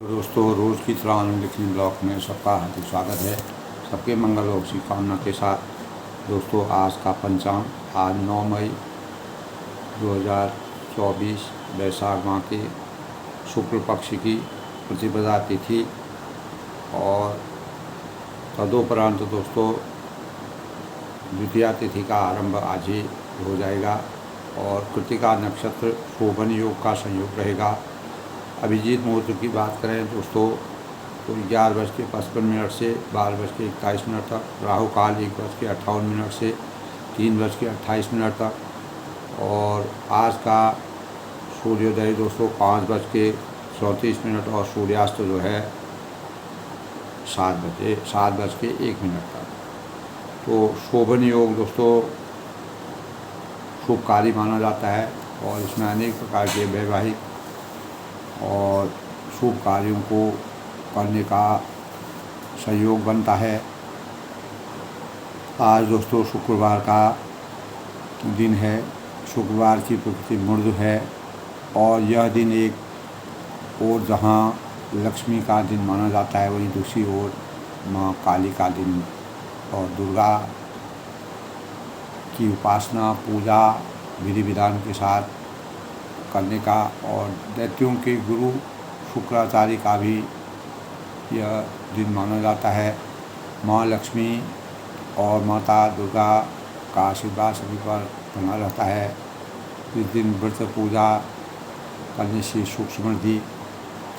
दोस्तों, रोज़ की तरह लिखनी ब्लॉग में सबका हार्दिक स्वागत है। सबके मंगल और की कामना के साथ दोस्तों, आज का पंचांग आज 9 मई 2024 वैशाख माह के शुक्ल पक्ष की प्रतिपदा तिथि और तदोपरांत दोस्तों द्वितीया तिथि का आरंभ आज ही हो जाएगा और कृतिका नक्षत्र शोभन योग का संयोग रहेगा। अभिजीत मुहूर्त की बात करें दोस्तों तो 11:55 से 12:41 तक, राहु काल 1:58 से 3:28 तक और आज का सूर्योदय दोस्तों 5:34 और सूर्यास्त जो है 7:01 तक। तो शोभन योग दोस्तों शुभकारी माना जाता है और इसमें अनेक प्रकार के वैवाहिक और शुभ कार्यों को करने का सहयोग बनता है। आज दोस्तों शुक्रवार का दिन है। शुक्रवार की प्रकृति मृदु है और यह दिन एक और जहां लक्ष्मी का दिन माना जाता है, वहीं दूसरी ओर माँ काली का दिन और दुर्गा की उपासना पूजा विधि विधान के साथ करने का और दैत्यों के गुरु शुक्राचार्य का भी यह दिन माना जाता है। माँ लक्ष्मी और माता दुर्गा का आशीर्वाद सभी पर बना रहता है। इस दिन व्रत पूजा करने से सुख समृद्धि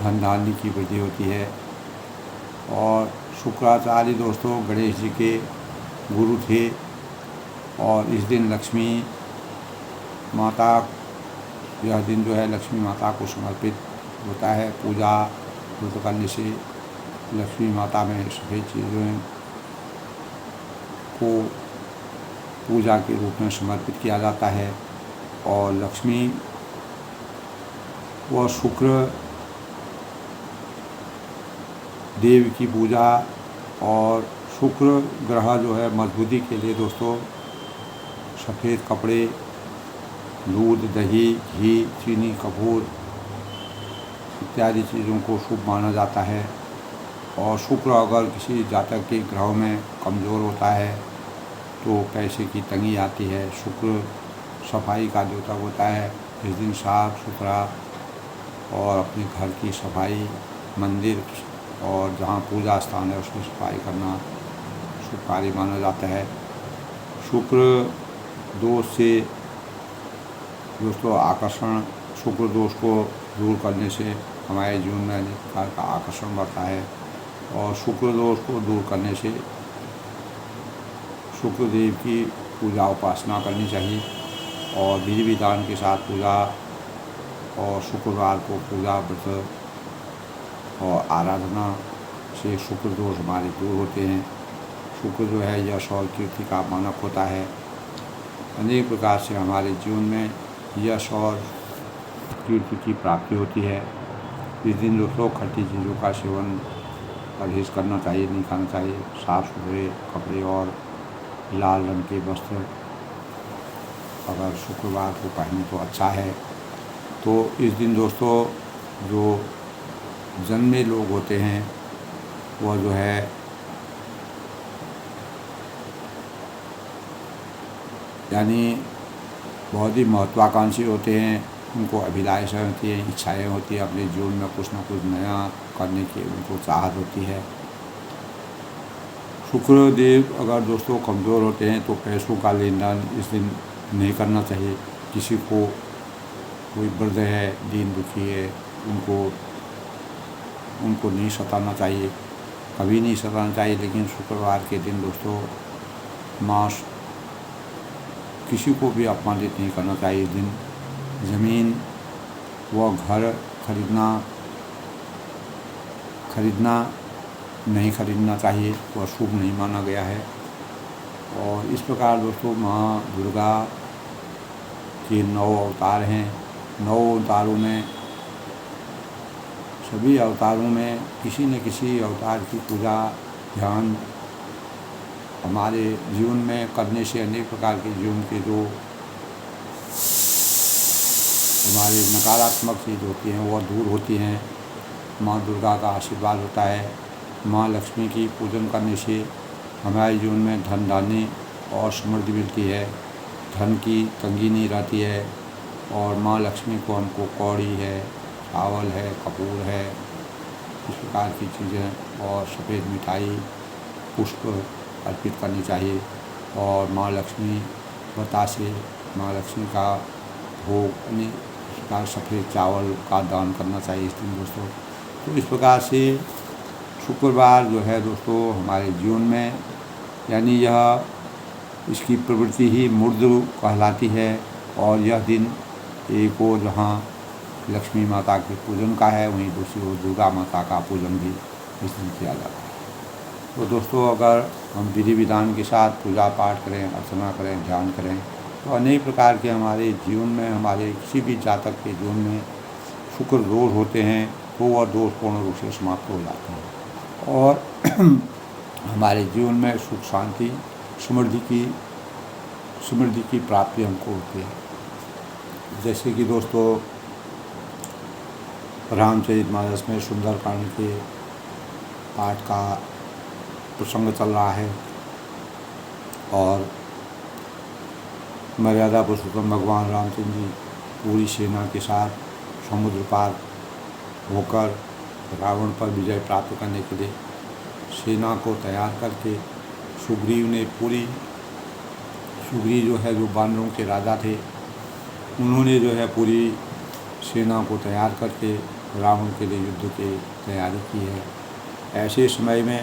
धन धान्य की वृद्धि होती है। और शुक्राचार्य दोस्तों गणेश जी के गुरु थे और इस दिन लक्ष्मी माता यह दिन जो है लक्ष्मी माता को समर्पित होता है। पूजा व्रत करने से लक्ष्मी माता में सभी चीज़ों को पूजा के रूप में समर्पित किया जाता है। और लक्ष्मी व शुक्र देव की पूजा और शुक्र ग्रह जो है मजबूती के लिए दोस्तों सफ़ेद कपड़े, दूध, दही, घी, चीनी, कपूर इत्यादि चीज़ों को शुभ माना जाता है। और शुक्र अगर किसी जातक के ग्रहों में कमज़ोर होता है तो पैसे की तंगी आती है। शुक्र सफाई का देवता होता है। इस दिन साफ सुथरा और अपने घर की सफाई, मंदिर और जहाँ पूजा स्थान है उसमें सफाई करना शुभ कार्य माना जाता है। शुक्र दोष से दोस्तों आकर्षण, शुक्र दोष को दूर करने से हमारे जीवन में अनेक प्रकार का आकर्षण बढ़ता है और शुक्र दोष को दूर करने से शुक्र देव की पूजा उपासना करनी चाहिए और विधि विधान के साथ पूजा और शुक्रवार को पूजा व्रत और आराधना से शुक्र दोष हमारे दूर होते हैं। शुक्र जो है यश और कीर्ति का मानक होता है। अनेक प्रकार से हमारे जीवन में यश और कीर्ति की प्राप्ति होती है। इस दिन दोस्तों खट्टी चीज़ों का सेवन परहेज करना चाहिए, नहीं खाना चाहिए। साफ सुथरे कपड़े और लाल रंग के वस्त्र अगर शुक्रवार को पहने तो अच्छा है। तो इस दिन दोस्तों जो जन्मे लोग होते हैं वह जो है यानी बहुत ही महत्वाकांक्षी होते हैं। उनको अभिलाषाएँ होती हैं, इच्छाएँ होती हैं, अपने जीवन में कुछ ना कुछ नया करने की उनको चाहत होती है। शुक्रदेव अगर दोस्तों कमज़ोर होते हैं तो पैसों का लेन देन इस दिन नहीं करना चाहिए। किसी को कोई वृद्ध है, दीन दुखी है, उनको नहीं सताना चाहिए, कभी नहीं सताना चाहिए। लेकिन शुक्रवार के दिन दोस्तों मांस किसी को भी अपमानित नहीं करना चाहिए। इस दिन ज़मीन व घर खरीदना नहीं खरीदना चाहिए, वह शुभ नहीं माना गया है। और इस प्रकार दोस्तों माँ दुर्गा के 9 अवतार हैं। 9 अवतारों में सभी अवतारों में किसी न किसी अवतार की पूजा ध्यान हमारे जीवन में करने से अनेक प्रकार के जीवन के जो हमारे नकारात्मक चीज़ होती हैं वह दूर होती हैं। माँ दुर्गा का आशीर्वाद होता है। माँ लक्ष्मी की पूजन करने से हमारे जीवन में धन धान्य और समृद्धि मिलती है, धन की तंगी नहीं रहती है। और माँ लक्ष्मी को हमको कौड़ी है, चावल है, कपूर है, इस प्रकार की चीज़ें और सफ़ेद मिठाई, पुष्प अर्पित करनी चाहिए। और माँ लक्ष्मी बतासे माँ लक्ष्मी का भोग अनेक प्रकार सफ़ेद चावल का दान करना चाहिए इस दिन दोस्तों। तो इस प्रकार से शुक्रवार जो है दोस्तों हमारे जीवन में, यानी यह इसकी प्रवृत्ति ही मूर्ध कहलाती है। और यह दिन एक ओर जहाँ लक्ष्मी माता के पूजन का है, वहीं दूसरी ओर दुर्गा माता का पूजन भी इस दिन किया जाता है। तो दोस्तों अगर हम विधि विधान के साथ पूजा पाठ करें, अर्चना करें, ध्यान करें, तो अनेक प्रकार के हमारे जीवन में, हमारे किसी भी जातक के जीवन में शुक्र दोष होते हैं तो वह दोष पूर्ण रूप से समाप्त हो जाते हैं और हमारे जीवन में सुख शांति समृद्धि की प्राप्ति हमको होती है। जैसे कि दोस्तों रामचरितमानस में सुंदरकांड के पाठ का प्रसंग चल रहा है और मर्यादा पुरुषोत्तम भगवान रामचंद्र जी पूरी सेना के साथ समुद्र पार होकर रावण पर विजय प्राप्त करने के लिए सेना को तैयार करके सुग्रीव जो है, जो वानरों के राजा थे, उन्होंने जो है पूरी सेना को तैयार करके रावण के लिए युद्ध की तैयारी की है। ऐसे समय में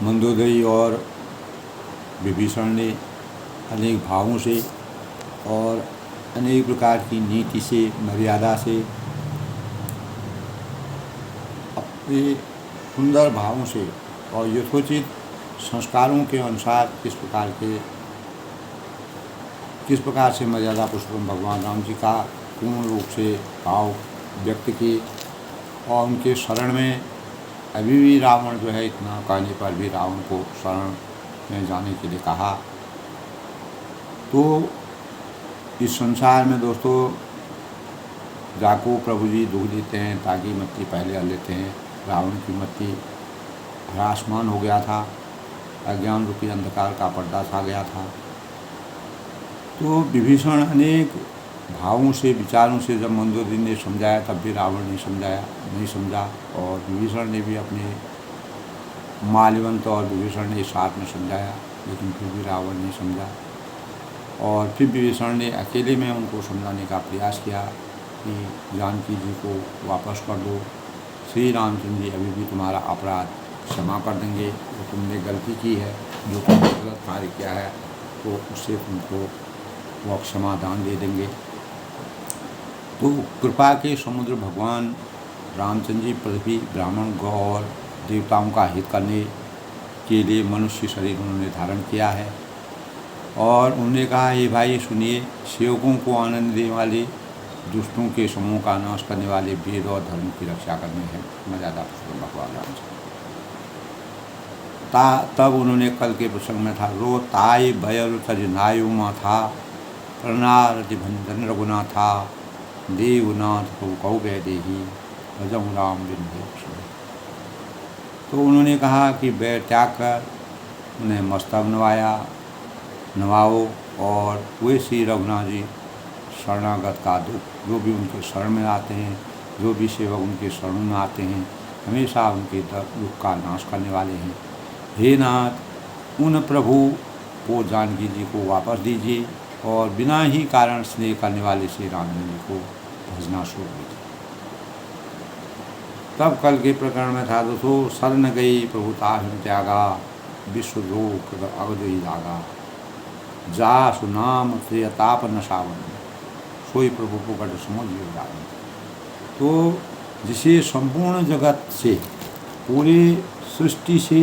मंदोदरी और विभीषण ने अनेक भावों से और अनेक प्रकार की नीति से, मर्यादा से, अपने सुंदर भावों से और यथोचित संस्कारों के अनुसार किस प्रकार से मर्यादा पुरुषोत्तम भगवान राम जी का पूर्ण रूप से भाव व्यक्त किए। और उनके शरण में अभी भी रावण जो है, इतना कहने पर भी रावण को शरण में जाने के लिए कहा। तो इस संसार में दोस्तों जाको प्रभु जी दुख देते हैं ताकि मत्ती पहले हर लेते हैं। रावण की मत्ती हरासमान हो गया था, अज्ञान रूपी अंधकार का पर्दा छा गया था। तो विभीषण अनेक भावों से, विचारों से जब मंदोदरी ने समझाया तब भी रावण नहीं समझा। और विभीषण ने भी अपने माल्यवंत और विभीषण ने साथ में समझाया, लेकिन फिर भी रावण नहीं समझा। और फिर विभीषण ने अकेले में उनको समझाने का प्रयास किया कि जानकी जी को वापस कर दो, श्री रामचंद्र जी अभी भी तुम्हारा अपराध क्षमा कर देंगे, जो तुमने गलती की है, जो तुमने गलत कार्य किया है, तो उससे तुमको वो क्षमादान दे देंगे। तो कृपा के समुद्र भगवान रामचंद्र जी पृथ्वी, ब्राह्मण, गौ और देवताओं का हित करने के लिए मनुष्य शरीर उन्होंने धारण किया है। और उन्होंने कहा, ये भाई सुनिए, सेवकों को आनंद देने वाले, दुष्टों के समूह का नाश करने वाले, वेद और धर्म की रक्षा करनी है मर्यादा पुरुषोत्तम भगवान राम जी। तब उन्होंने कल के प्रसंग में था, रो ताय भयर तजनायु माथा प्रणारति भंजन रघुनाथा देवनाथ कौ गए देही भजम राम बिंदु। तो उन्होंने कहा कि बैर त्याग कर उन्हें मस्तक नवाओ और वे श्री रघुनाथ जी शरणागत का दुख, जो भी उनके शरण में आते हैं, जो भी सेवक उनके शरण में आते हैं, हमेशा उनके दुख का नाश करने वाले हैं। हे नाथ, उन प्रभु को जानकी जी को वापस दीजिए और बिना ही कारण स्नेह करने वाले श्री राम जी को भजना छोड़ दीजिए। तब कल के प्रकरण में था दोस्तों, शरण गई प्रभुता हिम त्यागा, विश्व लोक अगदई जागा, जा सुनाम त्रियताप नशावन, सोई प्रभु को गढ़ समझ जाए। तो जिसे संपूर्ण जगत से, पूरी सृष्टि से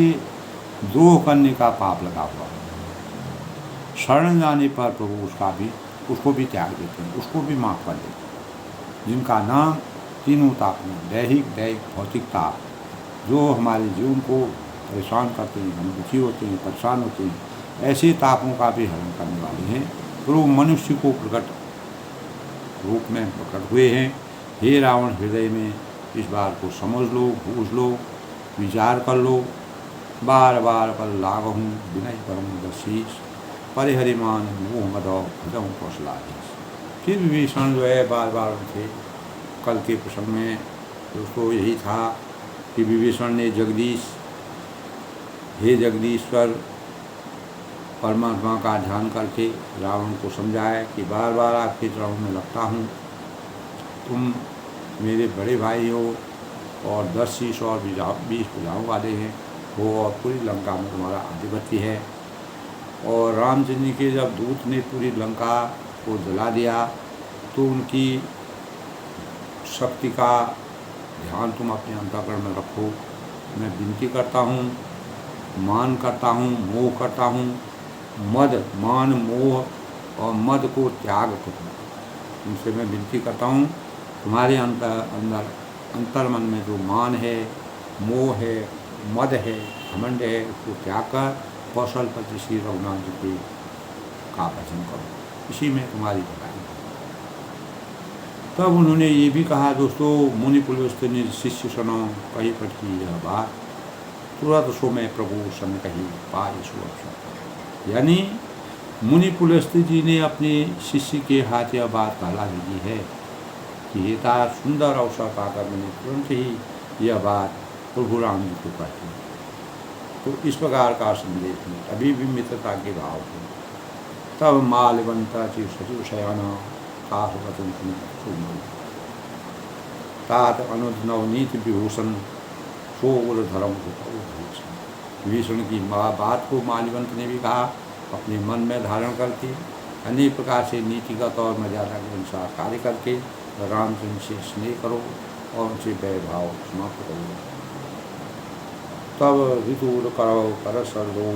द्रोह करने का पाप लगा हुआ है, शरण जाने पर प्रभु उसको भी त्याग देते हैं, उसको भी माफ़ कर देते हैं। जिनका नाम तीनों तापों, दैहिक, भौतिक ताप, जो हमारे जीवन को परेशान करते हैं, हम दुखी होते हैं, परेशान होते हैं, ऐसे तापों का भी हरण करने वाले हैं। प्रभु मनुष्य को प्रकट रूप में प्रकट हुए हैं। हे रावण हृदय में इस बात को समझ लो, बूझ लो, विचार कर लो। बार बार पर लागहूँ विनय परम दशीष, परिहरिमान मोह मदौ भजऊँ कौशलाधीश। फिर विभीषण जो है बार बार उनसे कल के प्रसंग में दोस्तों यही था कि विभीषण ने हे जगदीश्वर परमात्मा का ध्यान करके रावण को समझाया कि बार बार आपके चरणों में लगता हूँ, तुम मेरे बड़े भाई हो और 10 शीश और 20 भुजाओं वाले हैं हो, और पूरी लंका में तुम्हारा आधिपत्य है। और रामचंद्र जी के जब दूत ने पूरी लंका को जला दिया तो उनकी शक्ति का ध्यान तुम अपने अंतःकरण में रखो। मैं विनती करता हूँ, मान करता हूँ, मोह करता हूँ, मान मोह और मद को त्याग करो। तुमसे मैं विनती करता हूँ, तुम्हारे अंतर मन में जो मान है, मोह है, मद है, घमंड है, उसको त्याग कर कौशलपति श्री रघुनाथ जी के का भजन करो, इसी में तुम्हारी भलाई है। तब उन्होंने ये भी कहा दोस्तों, मुनि पुलस्त ने शिष्य सुनो कही पट की यह बात, तुरंत सो में प्रभु सन कही पाए सो अवसर। यानी मुनि पुलस्त जी ने अपने शिष्य के हाथ यह बात कहला दी है कि ये सुंदर अवसर पाकर मैंने तुरंत ही यह बात प्रभु राम जी को कहती। तो इस प्रकार का संदेश में अभी भी मित्रता के भाव थे। तब मालवंता ची सचिव शयाना ताह वचन सुमन तात अनुज नवनीत विभूषण सोर धर्म विभीषण की बात को माल्यवंत ने भी कहा, अपने मन में धारण करके अनेक प्रकार से नीतिगत और मर्यादा के अनुसार कार्य करके रामचंद्र से स्नेह करो और उनसे वैभाव समाप्त करो। तब ऋतु करो कर सर्दो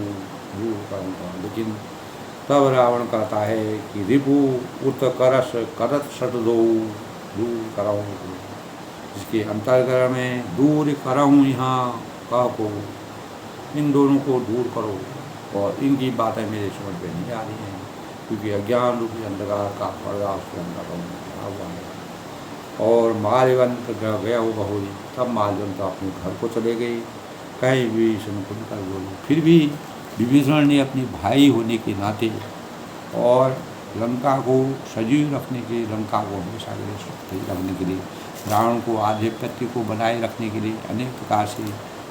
लेकिन तब रावण कहता है कि रिपु उत करस करत सटदो दूर कराऊँ, जिसके अंतर्ग्रह में दूर कराऊँ यहाँ कह को, इन दोनों को दूर करो। और इनकी बातें मेरे समझ में नहीं आ रही हैं, क्योंकि अज्ञान रूपी अंधकार का पर्दा उसके अंदर बना हुआ है। और माल्यवंत गया वो बहुरी, तब माल्यवंत अपने घर को चले गए। कहीं विभीषण को निकल बोले, फिर भी विभीषण ने अपने भाई होने के नाते और लंका को सजीव रखने के लिए, लंका को हमेशा के लिए सुरक्षित रखने के लिए, रावण को आधिपत्य को बनाए रखने के लिए अनेक प्रकार से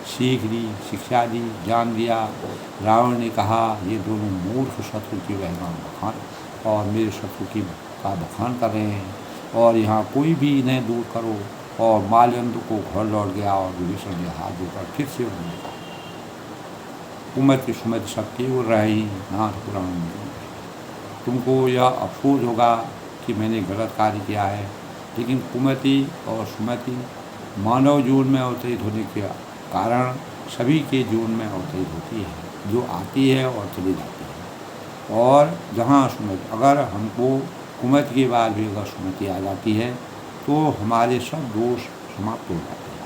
सीख दी, शिक्षा दी, ज्ञान दिया। रावण ने कहा ये दोनों मूर्ख शत्रु की वहमान बखान और मेरे शत्रु की का बखान कर रहे हैं, और यहाँ कोई भी इन्हें दूर करो। और माल्यवंत को घर लौट गया और विभीषण ने हाथ धोकर फिर से उन्होंने कहा, कुमति सुमति शक्ति उड़ रही नाथ पुराण में, तुमको यह अफसोस होगा कि मैंने गलत कार्य किया है, लेकिन कुमति और सुमति मानव जीवन में अवतरित होने के कारण सभी के जीवन में अवतरित होती है, जो आती है और चली जाती है। और जहाँ सुमति, अगर हमको कुमति के बाद भी अगर सुमति आ जाती है तो हमारे सब दोष समाप्त हो जाते हैं।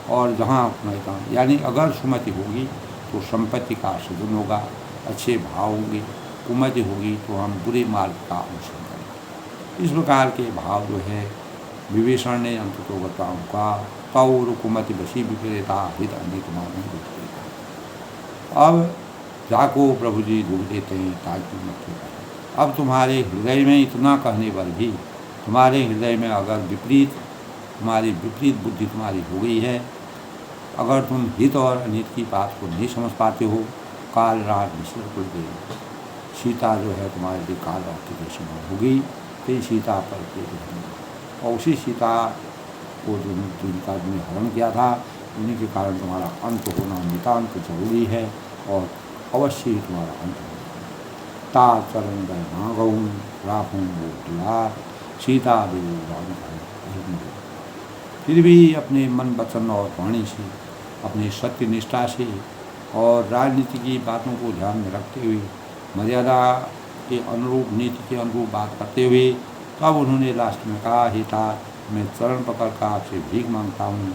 और जहाँ कुमति, यानी अगर सुमति होगी तो संपत्ति का सृजन होगा, अच्छे भाव होंगे, कुमति होगी तो हम बुरे मार्ग का अनुसरण करेंगे। इस प्रकार के भाव जो है विभीषण ने अंततो बताऊँ का तौर कुमति बसी विपरीता हित अनेक मानव। अब जाको प्रभु जी डूब देते हैं ताकि मत। अब तुम्हारे हृदय में इतना कहने पर भी तुम्हारे हृदय में अगर तुम्हारी विपरीत बुद्धि तुम्हारी हो गई है, अगर तुम हित और अनित की बात को नहीं समझ पाते हो, काल रात विश्व को गई, सीता जो है तुम्हारे लिए काल रात के समान हो गई, कई सीता पर और उसी सीता को जिनका हरण किया था, उन्हीं के कारण तुम्हारा अंत होना नितांत जरूरी है और अवश्य ही तुम्हारा अंत होगा। ता चरण गए मांगऊँ राखूँ वो दुलार, सीता देव राम। फिर भी अपने मन वचन और वाणी से, अपनी सत्य निष्ठा से और राजनीति की बातों को ध्यान में रखते हुए, मर्यादा के अनुरूप, नीति के अनुरूप बात करते हुए, तब उन्होंने लास्ट में कहा, हे तात, मैं चरण पकड़ कर आपसे भीख मांगता हूँ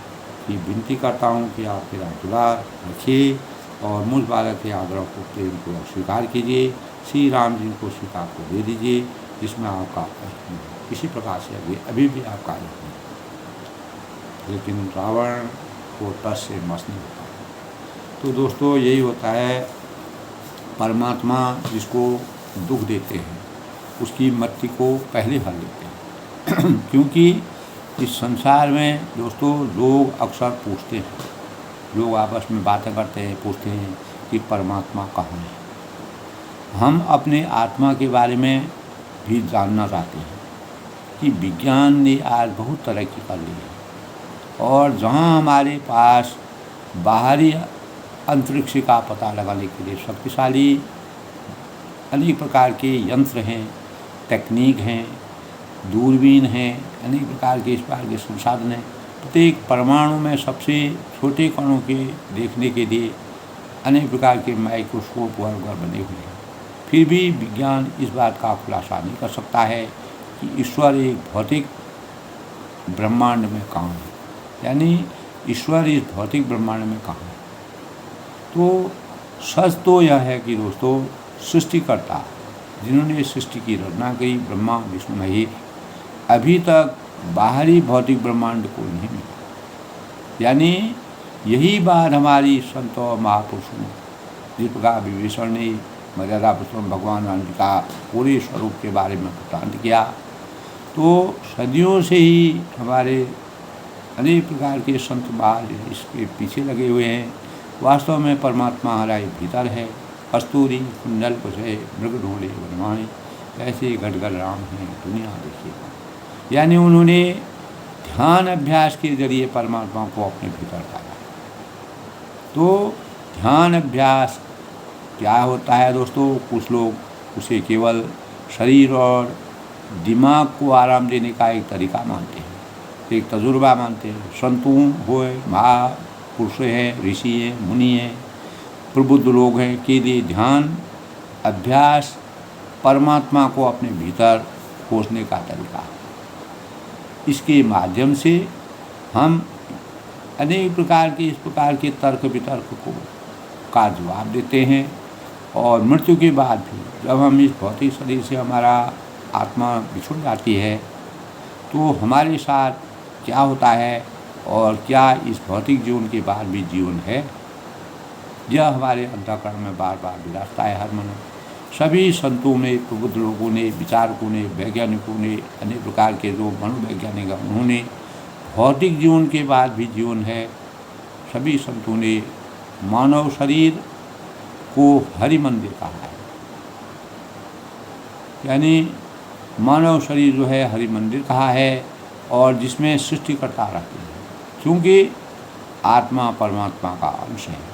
कि विनती करता हूँ कि आप मेरा दुलार रखिए और मुझ बालक के आग्रह को, प्रेम को स्वीकार कीजिए। श्री राम जी को सीता को दे दीजिए, जिसमें आपका किसी प्रकार से अभी भी आपका लेकिन रावण को टस से मस नहीं होता। तो दोस्तों यही होता है, परमात्मा जिसको दुख देते हैं उसकी मृत्यु को पहले हर लेते हैं क्योंकि इस संसार में दोस्तों लोग अक्सर पूछते हैं, लोग आपस में बातें करते हैं, पूछते हैं कि परमात्मा कहाँ है। हम अपने आत्मा के बारे में भी जानना चाहते हैं कि विज्ञान ने आज बहुत तरक्की कर ली है और जहाँ हमारे पास बाहरी अंतरिक्ष का पता लगाने के लिए शक्तिशाली अनेक प्रकार के यंत्र हैं, तकनीक हैं, दूरबीन हैं, अनेक प्रकार के इस प्रकार के संसाधन हैं। प्रत्येक परमाणु में सबसे छोटे कणों के देखने के लिए अनेक प्रकार के माइक्रोस्कोप वगैरह बने हुए हैं। फिर भी विज्ञान इस बात का खुलासा नहीं कर सकता है कि ईश्वर एक भौतिक ब्रह्मांड में कहाँ है, यानी ईश्वर इस भौतिक ब्रह्मांड में कहाँ है। तो सच तो यह है कि दोस्तों सृष्टिकर्ता जिन्होंने सृष्टि की रचना की, ब्रह्मा विष्णु महेश, अभी तक बाहरी भौतिक ब्रह्मांड को नहीं मिला। यानी यही बात हमारी संतों महापुरुषों जिस प्रकार विभीषण ने मर्यादा पुरुषोत्तम भगवान राम जी का पूरे स्वरूप के बारे में वृत्तांत किया, तो सदियों से ही हमारे अनेक प्रकार के संत महाराज इसके पीछे लगे हुए हैं। वास्तव में परमात्मा हमारे भीतर है। कस्तूरी कुंडल कुशे मृग ढूंढे बनवाए, ऐसे गटगल राम हैं दुनिया देखिए। यानी उन्होंने ध्यान अभ्यास के जरिए परमात्मा को अपने भीतर पाया। तो ध्यान अभ्यास क्या होता है दोस्तों? कुछ लोग उसे केवल शरीर और दिमाग को आराम देने का एक तरीका मानते हैं, एक तजुर्बा मानते हैं। संतों हुए, महापुरुष हैं, ऋषि हैं, मुनि हैं, प्रबुद्ध लोग हैं के लिए ध्यान अभ्यास परमात्मा को अपने भीतर खोजने का तरीका है। इसके माध्यम से हम अनेक प्रकार के इस प्रकार के तर्क वितर्क का जवाब देते हैं और मृत्यु के बाद भी जब हम इस भौतिक शरीर से हमारा आत्मा बिछुड़ जाती है तो हमारे साथ क्या होता है और क्या इस भौतिक जीवन के बाद भी जीवन है, यह हमारे अंतःकरण में बार बार विराजता है हर मनुष्य। सभी संतों ने, प्रबुद्ध लोगों ने, विचारकों ने, वैज्ञानिकों ने, अनेक प्रकार के जो मनोवैज्ञानिक हैं उन्होंने भौतिक जीवन के बाद भी जीवन है। सभी संतों ने मानव शरीर को हरि मंदिर कहा है, यानी मानव शरीर जो है हरि मंदिर कहा है और जिसमें सृष्टिकर्ता रहते हैं, क्योंकि आत्मा परमात्मा का अंश है।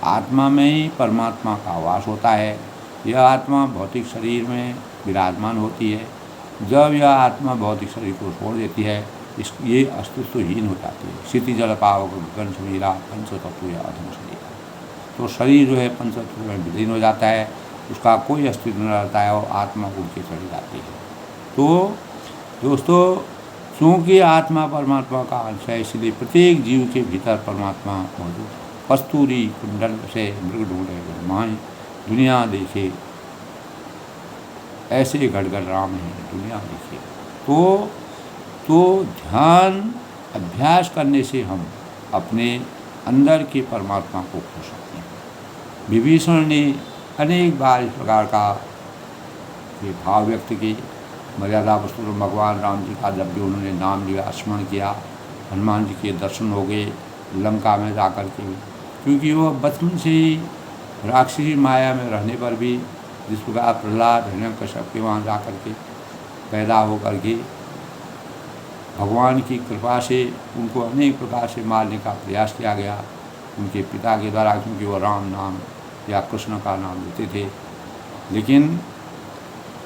आत्मा में ही परमात्मा का वास होता है। यह आत्मा भौतिक शरीर में विराजमान होती है। जब यह आत्मा भौतिक शरीर को छोड़ देती है ये अस्तित्वहीन हो जाती है। क्षिति जल पावक गगन समीरा पंचतत्व या अधम शरीर, तो शरीर जो है पंचतत्व में विलीन हो जाता है, उसका कोई अस्तित्व न रहता है और आत्मा उड़ के चली जाती है। तो दोस्तों क्योंकि आत्मा परमात्मा का अंश है इसलिए प्रत्येक जीव के भीतर परमात्मा मौजूद है। कस्तूरी कुंडल से मृग ढूंढे बनवाए, दुनिया देखे ऐसे गड़गड़ राम हैं दुनिया देखे। तो ध्यान अभ्यास करने से हम अपने अंदर के परमात्मा को खो सकते हैं। विभीषण ने अनेक बार इस प्रकार का ये भाव व्यक्त किए। मर्यादा पुरुषोत्तम भगवान राम जी का जब भी उन्होंने नाम लिया, स्मरण किया, हनुमान जी के दर्शन हो गए लंका में जाकर के, क्योंकि वो बचपन से ही राक्षसी माया में रहने पर भी जिस प्रकार प्रहलाद हिरण्यकश्यप के वहाँ जा कर के पैदा हो कर के भगवान की कृपा से उनको अनेक प्रकार से मारने का प्रयास किया गया उनके पिता के द्वारा, क्योंकि वो राम नाम या कृष्ण का नाम लेते थे। लेकिन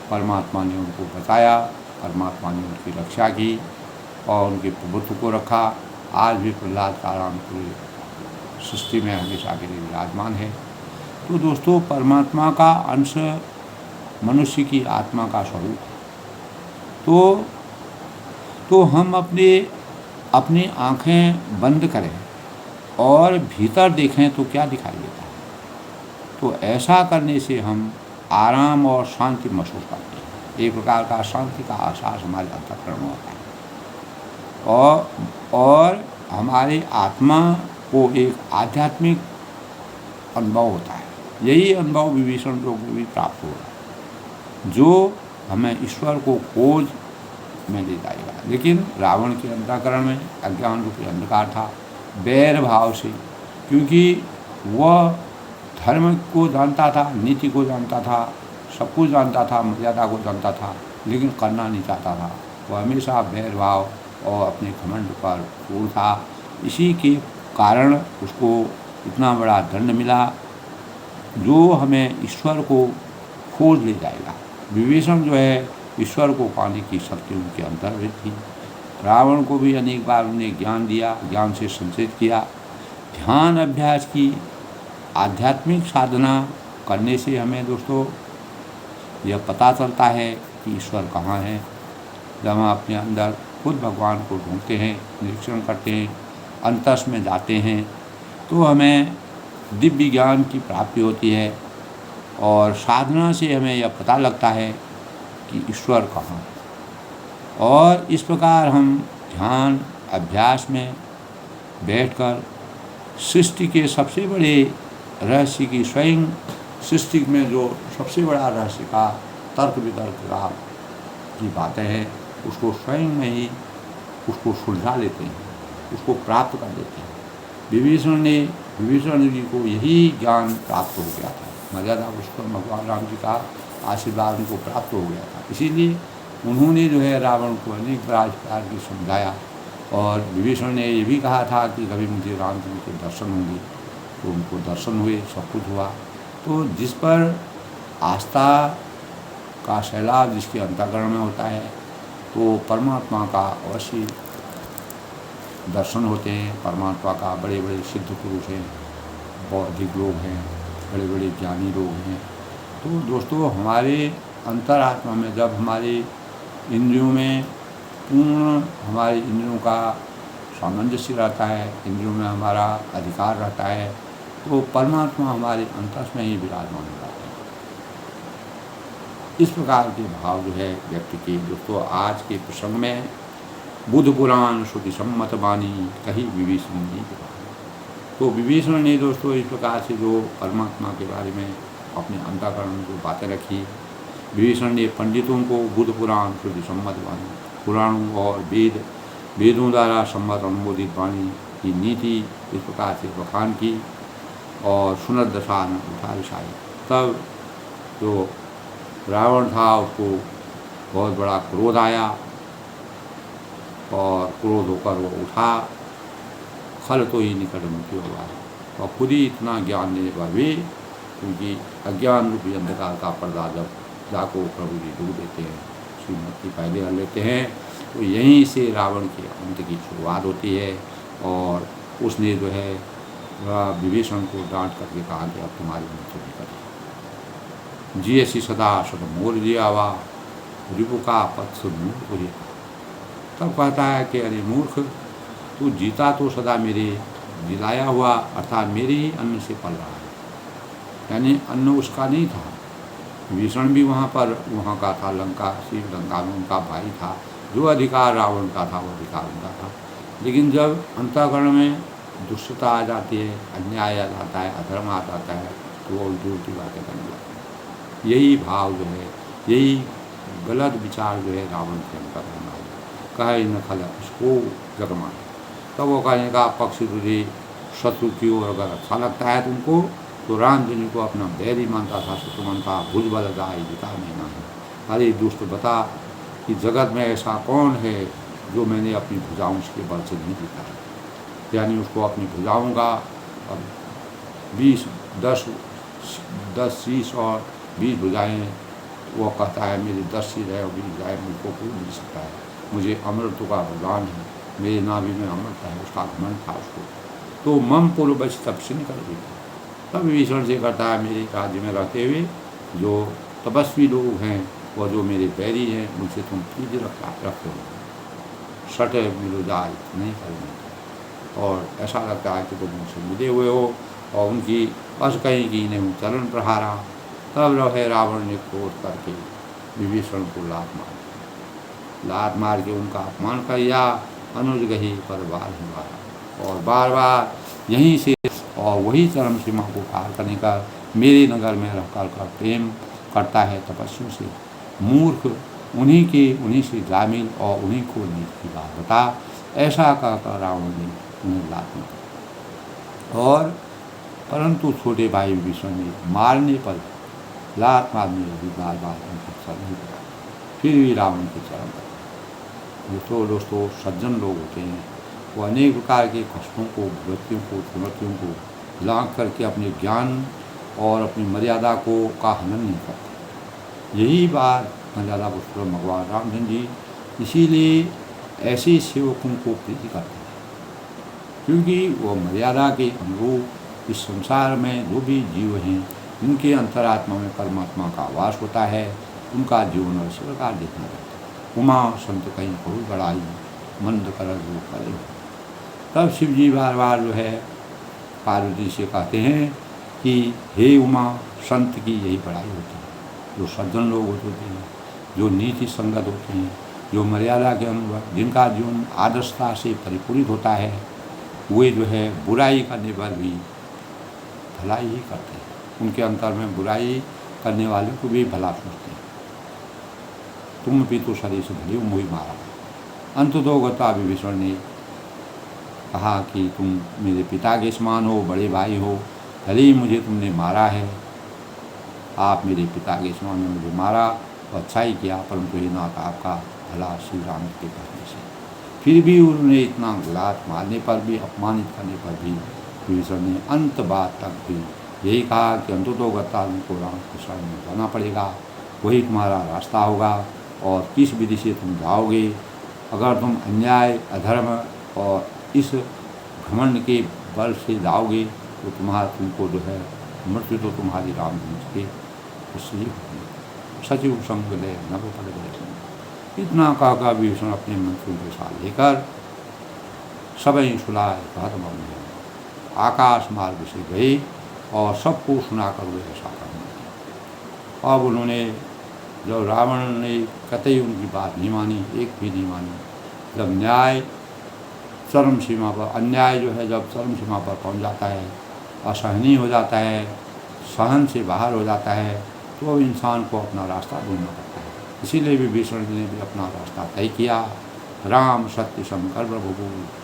परमात्मा ने उनको बचाया, परमात्मा ने उनकी रक्षा की और उनके प्रभुत्व को रखा। आज भी प्रहलाद का नाम पूरी सृष्टि में हमेशा के लिए विराजमान है। तो दोस्तों परमात्मा का अंश मनुष्य की आत्मा का स्वरूप है। तो हम अपनी आँखें बंद करें और भीतर देखें तो क्या दिखाई देता है। तो ऐसा करने से हम आराम और शांति महसूस करते हैं। एक प्रकार का शांति का एहसास हमारे अंतःकरण में होता है। और हमारी आत्मा को एक आध्यात्मिक अनुभव होता है। यही अनुभव विभीषण को भी प्राप्त हो रहा है, जो हमें ईश्वर को खोज में ले जाएगा। लेकिन रावण के अंतःकरण में अज्ञान रूपी अंधकार था, बैर भाव से, क्योंकि वह धर्म को जानता था, नीति को जानता था, सब कुछ जानता था, मर्यादा को जानता था, लेकिन करना नहीं चाहता था। वह हमेशा बैर भाव और अपने घमंड पर क्रूर था। इसी के कारण उसको इतना बड़ा दंड मिला, जो हमें ईश्वर को खोज ले जाएगा। विभीषण जो है, ईश्वर को पाने की शक्ति उनके अंदर भी थी। रावण को भी अनेक बार उन्हें ज्ञान दिया, ज्ञान से संचित किया। ध्यान अभ्यास की आध्यात्मिक साधना करने से हमें दोस्तों यह पता चलता है कि ईश्वर कहाँ है। जब हम अपने अंदर खुद भगवान को ढूंढते हैं, निरीक्षण करते हैं, अंतस में जाते हैं, तो हमें दिव्य ज्ञान की प्राप्ति होती है। और साधना से हमें यह पता लगता है कि ईश्वर कहाँ है। और इस प्रकार हम ध्यान अभ्यास में बैठकर सृष्टि के सबसे बड़े रहस्य की, स्वयं सृष्टि में जो सबसे बड़ा रहस्य का तर्क वितर्क का की बातें हैं, उसको स्वयं में ही उसको सुलझा लेते हैं, उसको प्राप्त कर लेते हैं। विभीषण जी को यही ज्ञान प्राप्त हो गया था। मर्यादा पुरुषोत्तम भगवान राम जी का आशीर्वाद उनको प्राप्त हो गया था। इसीलिए उन्होंने जो है रावण को अनेक प्रकार की समझाया। और विभीषण ने ये भी कहा था कि कभी मुझे राम जी के दर्शन होंगे, तो उनको दर्शन हुए, सब कुछ हुआ। तो जिस पर आस्था का सैलाब जिसके अंतःकरण में होता है, तो परमात्मा का अवश्य दर्शन होते हैं। परमात्मा का बड़े बड़े सिद्ध पुरुष हैं, बौद्धिक लोग हैं, बड़े बड़े ज्ञानी लोग हैं। तो दोस्तों, हमारे अंतरात्मा में जब हमारे इंद्रियों में पूर्ण हमारे इंद्रियों का सामंजस्य रहता है, इंद्रियों में हमारा अधिकार रहता है, तो परमात्मा हमारे अंतस में ही विराजमान हो जाते हैं। इस प्रकार के भाव जो है व्यक्ति के। दोस्तों, आज के प्रसंग में बुद्ध पुराण श्रुति सम्मत वाणी कही विभीषण जी के बारे में। तो विभीषण ने दोस्तों इस प्रकार से जो परमात्मा के बारे में अपने अंतःकरण में जो बातें रखी, विभीषण ने पंडितों को बुद्ध पुराण श्रुति सम्मत वाणी, पुराणों और वेदों द्वारा सम्मत अनुमोदित वाणी की नीति इस प्रकार से बखान की और सुनत दशा में उठा विछाई। तब जो रावण था उसको बहुत बड़ा क्रोध आया और क्रोध होकर वो उठा, खल तो ही निकट मुक्ति हुआ। और खुद ही इतना ज्ञान देने पर भी, क्योंकि अज्ञान रूपी अंधकार का पर्दा जब जाको प्रभु जी दूर देते हैं, श्रीमती पहले हल लेते हैं, तो यहीं से रावण के अंत की शुरुआत होती है। और उसने जो है विभीषण को डांट करके कहा कि अब तुम्हारी मृत्यु निकट जी ऐसी सदा सद मोर जियावा रिपु का पथ से मूर्ख हो। तब कहता है कि अरे मूर्ख, तू जीता तो सदा मेरे जिलाया हुआ अर्थात मेरे ही अन्न से पल रहा है, यानी अन्न उसका नहीं था। विभीषण भी वहाँ का था, लंका में उनका भाई था। जो अधिकार रावण का था वो अधिकार उनका था। लेकिन जब अंतःकरण में दुष्टता आ जाती है, अन्याय आ जाता है, अधर्म आ जाता है, तो वो उल्टी उल्टी बातें करने लगते हैं। यही भाव जो है, यही गलत विचार जो है रावण के अंतःकरण में कहे न खल इसको जगमा। तब वो कहने का पक्ष तुझे शत्रु की ओर अगर अच्छा लगता है तुमको, तो राम जी को अपना बैरी मानता था, शत्रु मानता, भुज बल जाए जिता नहीं माने। अरे दुष्ट, बता कि जगत में ऐसा कौन है जो मैंने अपनी भुजाओं के बल से नहीं जीता है। यानी उसको अपनी भुजाओं का 10 शीश और 20 भुजाएँ, वो कहता है मेरी 10 शीश है और 20 भुजाएँ, मुझको कोई नहीं सकता है। मुझे अमृत का भगवान है, मेरे नाभि में अमृत है, उसका घमंड था उसको। तो मम पूर्व बच तपस्वी कर दी। तब विभीषण से करता है मेरे राज्य में रहते हुए जो तपस्वी लोग हैं, वो जो मेरे बैरी हैं, मुझसे तुम प्रीति रखते हो, सटे मिलो जाए नहीं करेंगे। और ऐसा लगता है कि तुम मुझसे मिले हुए हो, और उनकी बस कहीं की नहीं चरण प्रहारा। तब रहे रावण ने क्रोध करके विभीषण को लात मार के उनका अपमान कर दिया अनुज गही पर बार ही बार, और बार बार यहीं से और वही चरम सीमा को पार करने का मेरे नगर में रहकर कर प्रेम करता है तपस्वियों से। मूर्ख उन्हीं से जामिल और उन्हीं को नीति की बात बता। ऐसा कहकर रावण ने उन्हें लात मारी, और परंतु छोटे भाई विभीषण ने मारने पर लात मारने भी बार बार उनके सर नहीं पड़ा, फिर भी रावण के चरण पर। दोस्तों सज्जन लोग होते हैं, वो अनेक प्रकार के कष्टों को, विपत्तियों को, चुनौतियों को लांघ करके अपने ज्ञान और अपनी मर्यादा का हनन नहीं करते। यही बात मर्यादा पुरुषोत्तम भगवान रामचंद्र जी इसीलिए ऐसे सेवकों को प्रीति करते हैं, क्योंकि वो मर्यादा के अनुरूप इस संसार में जो भी जीव हैं जिनके अंतरात्मा में परमात्मा का वास होता है, उनका जीवन इस प्रकार देखना रहता है। उमा संत कहीं बहुत बड़ाई, मंद कर जो करे। तब शिव जी बार बार जो है पार्वती से कहते हैं कि हे उमा, संत की यही बड़ाई होती है। जो सज्जन लोग होते हैं, जो नीति संगत होते हैं, जो मर्यादा के अनुसार जिनका जीवन आदर्शता से परिपूरित होता है, वे जो है बुराई करने पर भी भलाई ही करते हैं। उनके अंतर में बुराई करने वाले को भी भला सोचते हैं। तुम भी तो शरीर से भली मोही मारा। अंततोगता विभीषण ने कहा कि तुम मेरे पिता के समान हो, बड़े भाई हो, भले ही मुझे तुमने मारा है, आप मेरे पिता के समान ने मुझे मारा तो अच्छा ही किया, परंतु ये नाथ आपका भला श्री राम के कहने से। फिर भी उन्होंने इतना गलात मारने पर भी, अपमानित करने पर भी विभीषण ने अंत बात तक भी यही कहा कि अंततोगता तुमको राम के शरण में जाना पड़ेगा, वही तुम्हारा रास्ता होगा, और किस विधि से तुम जाओगे। अगर तुम अन्याय, अधर्म और इस घमंड के बल से जाओगे तो तुमको जो है मृत्यु तो तुम्हारी राम के उससे ही होगी। सचिव संग ले नभ पड़ गए। इतना कहकर विभीषण अपने मंत्रियों के साथ लेकर सबई सुलाए खत्म आकाश मार्ग से गए और सबको सुनाकर वे ऐसा करने। अब उन्होंने जब रावण ने कतई उनकी बात नहीं मानी, एक भी नहीं मानी, जब न्याय चरम सीमा पर, अन्याय जो है जब चरम सीमा पर पहुंच जाता है, असहनीय हो जाता है, सहन से बाहर हो जाता है, तो इंसान को अपना रास्ता ढूंढना पड़ता है। इसीलिए विभीषण ने भी अपना रास्ता तय किया। राम सत्य शंकर प्रभु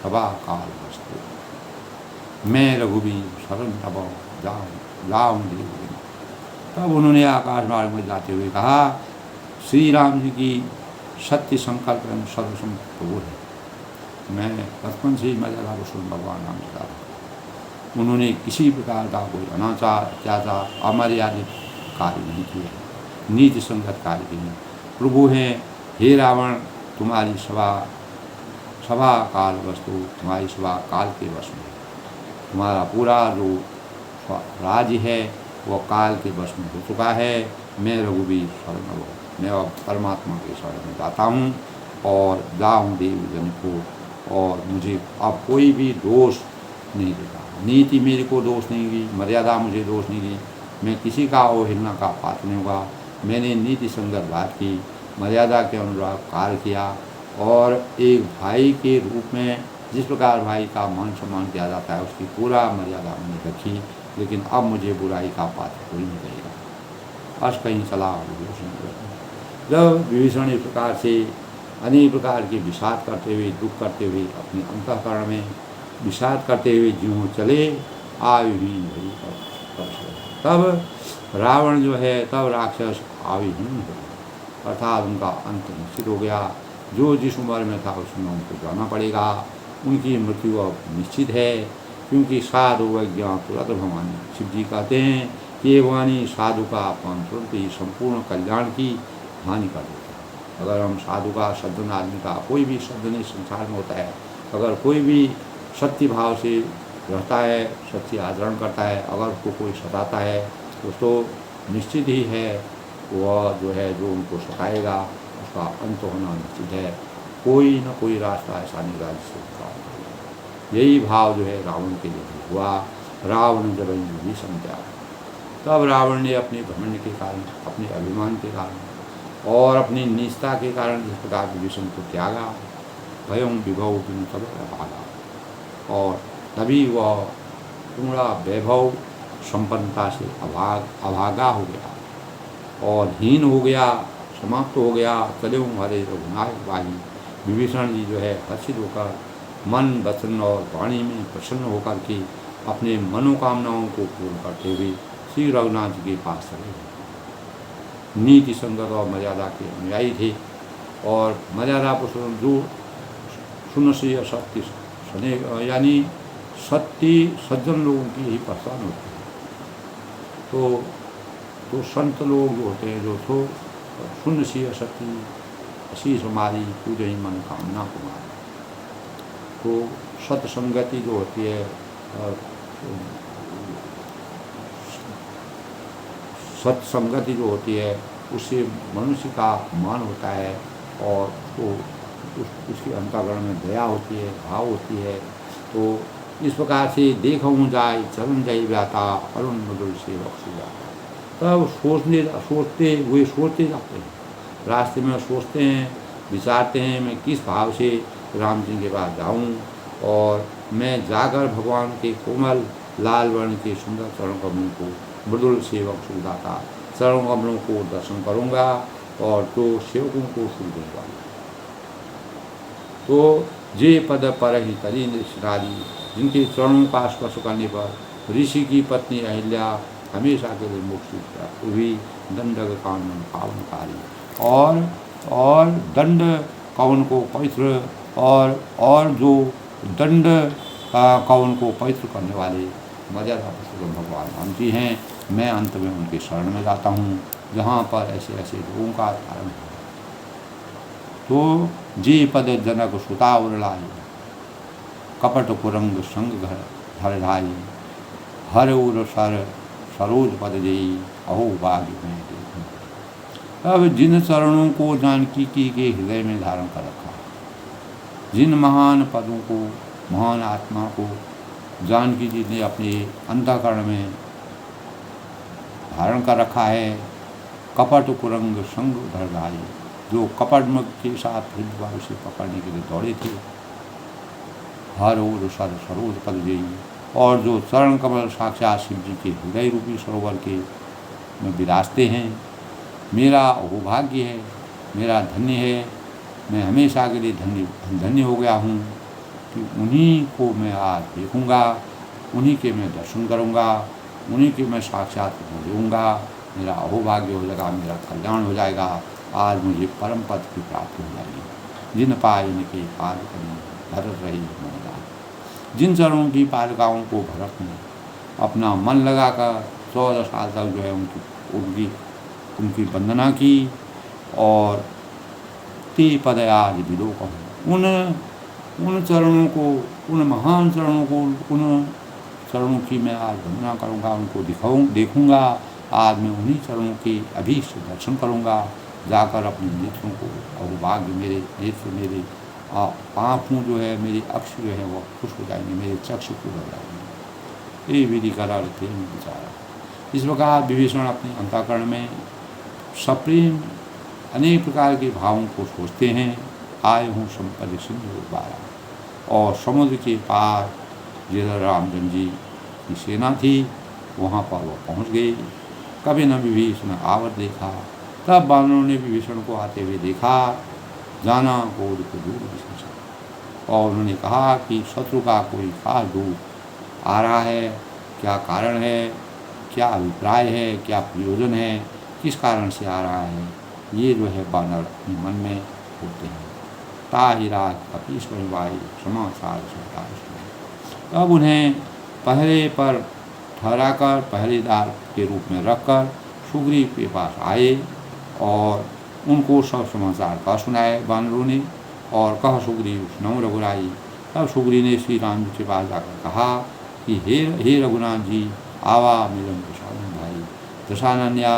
सभा काल वस्तु मैं रघुबीर शरण तब जाऊँ देव। तब उन्होंने आकाश मार्ग में जाते हुए कहा, श्री राम जी की सत्य संकल्प सर्वसम प्रभु है। मैं बचपन से ही मर्यादा पुरुषोत्तम भगवान राम जी, उन्होंने किसी प्रकार का कोई अनाचार, अत्याचार, अमर्यादित कार्य नहीं किया, नीति संगत कार्य किए। प्रभु हैं, हे रावण, तुम्हारी सभा काल वस्तु, तुम्हारी सभा काल के वश में, तुम्हारा पूरा जो राज्य है वो काल के वश में हो चुका है। मैं रघुबीर शरण, मैं अब परमात्मा के शरण में जाता हूँ और जाऊँ देव जन को, और मुझे अब कोई भी दोष नहीं देगा। नीति मेरे को दोष नहीं दी, मर्यादा मुझे दोष नहीं दी, मैं किसी का अवहेलना का पात्र नहीं होगा। मैंने नीति संगत बात की, मर्यादा के अनुसार कार्य किया, और एक भाई के रूप में जिस प्रकार भाई का मान सम्मान किया जाता है उसकी पूरा मर्यादा मैंने रखी। लेकिन अब मुझे बुराई का पात्र कोई नहीं करेगा। अस कहीं चला विभीषण। जब विभीषण इस प्रकार से अनेक प्रकार के विषाद करते हुए, दुख करते हुए, अपने अंतःकरण में विषाद करते हुए ज्यों चले, आयुहीन भई तब रावण जो है, तब राक्षस आयुहीन हो, अर्थात उनका अंत निश्चित हो गया। जो जिस उम्र में था उसमें उनको जाना पड़ेगा, उनकी मृत्यु अब निश्चित है, क्योंकि साधु वज्ञा तुरंत भवानी। शिव जी कहते हैं कि ये वाणी साधु का अपमान तुरंत ही संपूर्ण कल्याण की हानि कर देता है। अगर हम साधु का, सज्जन आदमी का, कोई भी सज्जन इस संसार में होता है, अगर कोई भी सत्य भाव से रहता है, सच्ची आचरण करता है, अगर उसको कोई सताता है तो निश्चित ही है वह जो है, जो उनको सताएगा उसका अंत होना निश्चित है। कोई न कोई रास्ता ऐसा नहीं रहा जिससे यही भाव जो है रावण के लिए हुआ। रावण जब विभीषण त्याग, तब रावण ने अपने घमंड के कारण, अपने अभिमान के कारण और अपनी नीचता के कारण जिस प्रकार विभीषण को त्यागा, भयं विभव बिनु तब भागा। और तभी वह पूरा वैभव संपन्नता से अभागा हो गया और हीन हो गया, समाप्त हो गया। चले हमारे रघुनायक भाई विभीषण जी जो है हर्षित होकर मन वचन और वाणी में प्रसन्न होकर के अपने मनोकामनाओं को पूर्ण करते हुए श्री रघुनाथ जी के पास चले गए। नीति संगत और मर्यादा के अनुयायी थे और मर्यादा पुरुषोत्तम जो सुनसी सत्य सने यानी सत्य सज्जन लोगों की ही पहचान होती है। तो संत लोग जो होते हैं जो तो शून्य सी असत्य असी हमारी पूजे ही मन कामना कुमार। तो सत्संगति जो होती है सत्संगति जो होती है उससे मनुष्य का मान होता है और तो उसके अंतःकरण में दया होती है, भाव होती है। तो इस प्रकार से देखूँ जाए चरण जाई व्याता अरुण मधुर से बख्शी जाता। तब सोचते जाते हैं, रास्ते में सोचते हैं, विचारते हैं मैं किस भाव से राम जी के पास जाऊँ और मैं जाकर भगवान के कोमल लाल वर्ण के सुंदर चरण कमलों को मृदुल सेवक सुखदाता चरण कमलों को दर्शन करूँगा और तो सेवकों को सुख दूँगा। तो जे पद पर ही तली नृषराजी जिनके चरणों का स्पर्श करने पर ऋषि की पत्नी अहिल्या हमेशा के लिए मुक्ति प्राप्त हुई। दंडक कानन पावनकारी और दंड कौन को पवित्र और जो दंड कौन को पवित्र करने वाले मर्यादा पुरुषोत्तम भगवान राम जी हैं। मैं अंत में उनके शरण में जाता हूँ जहाँ पर ऐसे ऐसे लोगों का धारण है। तो जी पद जनक सुता उरलाई कपट कुरंग संग घर धर ढाई हर उर सर सरोज पद जई अहो भाग्य में देखूं। अब जिन चरणों को जानकी के हृदय में धारण कर रखा, जिन महान पदों को महान आत्मा को जानकी जी ने अपने अंतःकरण में धारण कर रखा है। कपट कुरंग संग धर ढाई जो कपट मग के साथ हृदय से पकड़ने के लिए दौड़े थे। हर ओर सर सरोज पद जई और जो चरण कमल साक्षात शिव जी के हृदय रूपी सरोवर के में विराजते हैं। मेरा अहोभाग्य है, मेरा धन्य है, मैं हमेशा के लिए धन्य हो गया हूँ कि उन्हीं को मैं आज देखूँगा, उन्हीं के मैं दर्शन करूँगा, उन्हीं के मैं साक्षात लूँगा। मेरा अहोभाग्य हो जाएगा, मेरा कल्याण हो जाएगा। आज मुझे परम पद की प्राप्ति हो जाएगी। जिन पाए इनके पाद करी भरत रही मनगा। जिन चरणों की पादुकाओं को भरत ने अपना मन लगाकर 14 साल तक जो है उनकी वंदना की और ते पद आज विदो कहूँ। उन चरणों को, उन महान चरणों को, उन चरणों की मैं आज वंदना करूँगा, उनको देखूँगा। आज मैं उन्हीं चरणों के अभीष्ट दर्शन करूँगा। जाकर अपने नेत्रों को और भाग्य मेरे नेत्र मेरे आँखों जो है मेरी अक्ष जो है वो खुश हो जाएंगे, मेरे चक्षु खुश हो जाएंगे। ये विधि करा थे विचारा। इस प्रकार विभीषण अपने अंतःकरण में सप्रेम अनेक प्रकार के भावों को सोचते हैं। आए हूँ संपत्ति सिंधु बारा और समुद्र के पार जिधर रामचंद्र जी की सेना थी वहाँ पर वह पहुँच गए। कभी न विभीषण आवत देखा। तब बानरों ने विभीषण को आते हुए देखा। जाना कोड को दूर विशेष और उन्होंने कहा कि शत्रु का कोई खास दूत आ रहा है, क्या कारण है, क्या अभिप्राय है, क्या प्रयोजन है, किस कारण से आ रहा है। ये जो है बानर अपने मन में होते हैं। ताहिरा कपीश्वर भाई समाचार सुनता। अब उन्हें पहरे पर ठहराकर पहरेदार के रूप में रखकर सुग्रीव के पास आए और उनको सब समाचार का सुनाए बानरों ने और कहा सुग्रीव सुनो रघुराई। तब सुग्रीव ने श्री राम जी के पास जाकर कहा कि हे रघुनाथ जी आवा मिलन दशानन भाई। दशानन्या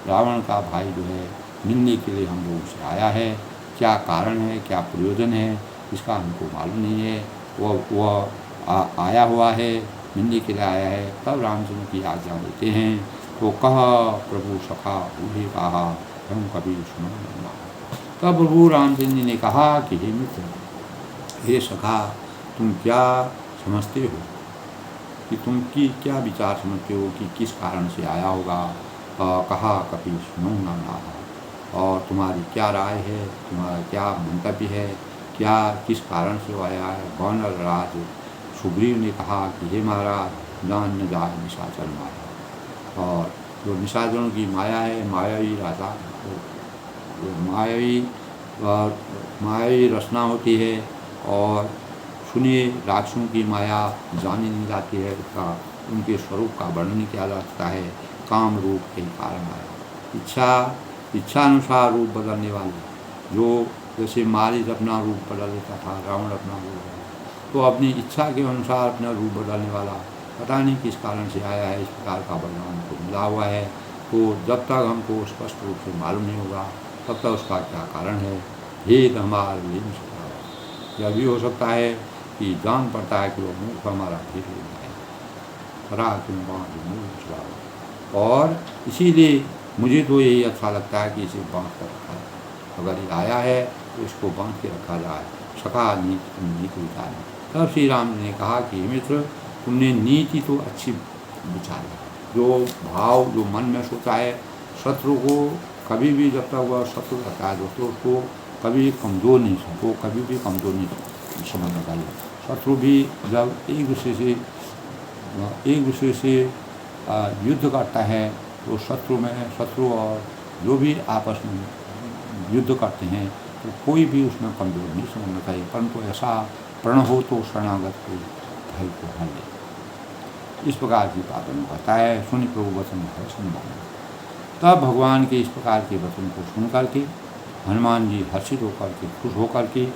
रावण का भाई जो है मिलने के लिए हम लोगों से आया है। क्या कारण है, क्या प्रयोजन है, इसका हमको मालूम नहीं है। वह आया हुआ है, मिलने के लिए आया है। तब रामचंद्र की आज्ञा देते हैं। तो कहा प्रभु सखा बूढ़े कहा हम कभी सुनो। तब प्रभु रामचंद्र जी ने कहा कि हे मित्र हे सखा, तुम क्या समझते हो कि तुम की क्या विचार समझते हो कि किस कारण से आया होगा। कहा कपि सुनो ना नाहा, और तुम्हारी क्या राय है, तुम्हारा क्या मंतव्य है, क्या किस कारण से वो आया है। वानर राज सुग्रीव ने कहा कि हे महाराज, जान न जाए निशाचर माया, और जो निशाचरों की माया है, मायावी राजा, मायावी मायावी रचना होती है, और सुनिए राक्षसों की माया जानी नहीं जाती है, उसका उनके स्वरूप का वर्णन किया जा सकता है। काम रूप के कारण आया, इच्छा अनुसार रूप बदलने वाले, जो जैसे मारीच अपना रूप बदल लेता था, रावण अपना रूप बदल, तो अपनी इच्छा के अनुसार अपना रूप बदलने वाला पता नहीं किस कारण से आया है। इस प्रकार का वर्णन हमको मिला हुआ है। तो जब तक हमको स्पष्ट रूप से मालूम नहीं होगा तब तक उसका क्या कारण है, भेद हमारा ले नहीं सकता। यह भी हो सकता है कि जान पड़ता है कि वो मूर्ख हमारा भेद ले है, खरा क्यों बाँध मूर्ख छुड़ाओ। और इसीलिए मुझे तो यही अच्छा लगता है कि इसे बांध कर रखा जाए। अगर ये आया है तो इसको बांध के रखा जाए। सखा नीति विचारी। तब श्री राम ने कहा कि मित्र, तुमने नीति तो अच्छी विचारी, जो भाव जो मन में सोचा है, शत्रु को कभी भी, जब तक वह शत्रु रहता है दोस्तों, उसको कभी कमज़ोर नहीं समझो, कभी भी कमज़ोर नहीं समझना चाहिए। शत्रु भी जब एक दूसरे से युद्ध करता है तो शत्रु और जो भी आपस में युद्ध करते हैं तो कोई भी उसमें कमज़ोर नहीं समझना चाहिए, परंतु ऐसा प्रण हो तो शरणागत को भय को हर ले। इस प्रकार की बातों में कहता है, सुनि प्रभु वचन है संभावना। तब भगवान के इस प्रकार के वचन को सुन करके हनुमान जी हर्षित होकर के, खुश होकर के